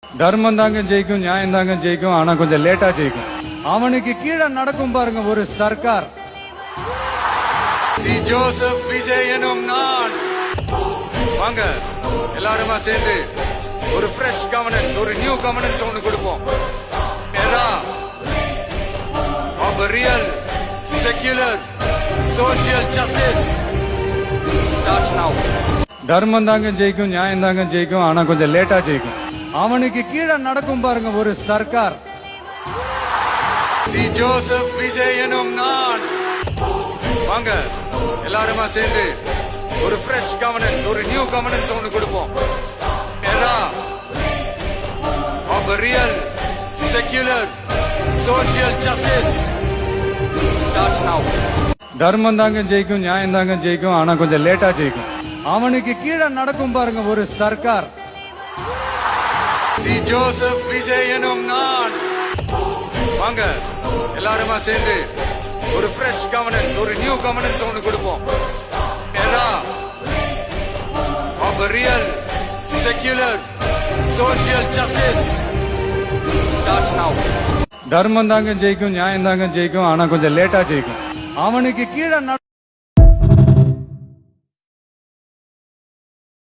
தர்மம் தாங்க ஜெயிக்கும், நியாயம் தாங்க ஜெயிக்கும். ஆனா கொஞ்சம் லேட்டா ஜெயிக்கும். அவனுக்கு கீழே நடக்கும் பாருங்க ஒரு சர்க்கார். ஜோசப் விஜய் எனும் நான். வாங்க எல்லாருமா சேர்ந்து ஒரு ஃப்ரெஷ் கவர்னன்ஸ், ஒரு நியூ கவர்னன்ஸ் ஒன்னு கொடுப்போம். era of a real secular social justice starts now. தர்மம் தாங்க ஜெயிக்கும், நியாயம் தாங்க ஜெயிக்கும். ஆனா கொஞ்சம் லேட்டா ஜெயிக்கும். அவனுக்கு கீழே நடக்கும் பாருங்க ஒரு சர்க்கார். ஜோசப் விஜய் எனும் நான். வாங்க எல்லாருமா சேர்ந்து ஒரு ஃப்ரெஷ் கவர்னன்ஸ், ஒரு நியூ கவர்னன்ஸ் ஒன்னு கொடுப்போம். era of a real secular social justice starts now. தர்மம் தாங்க ஜெயிக்கும், நியாயம் தாங்க ஜெயிக்கும். ஆனா கொஞ்சம் லேட்டா ஜெயிக்கும். அவனுக்கு கீழே நடக்கும் பாருங்க ஒரு சர்க்கார். ஜோசப் விஜய் எனும் நான். வாங்க எல்லாருமா சேர்ந்து ஒரு ஃப்ரெஷ் கவர்னன்ஸ், ஒரு நியூ கவர்னன்ஸ் ஒன்னு கொடுப்போம். era of a real secular social justice starts now. தர்மம் தாங்க ஜெயிக்கும், நியாயம் தாங்க ஜெயிக்கும். ஆனா கொஞ்சம் லேட்டா ஜெயிக்கும். அவனுக்கு கீழே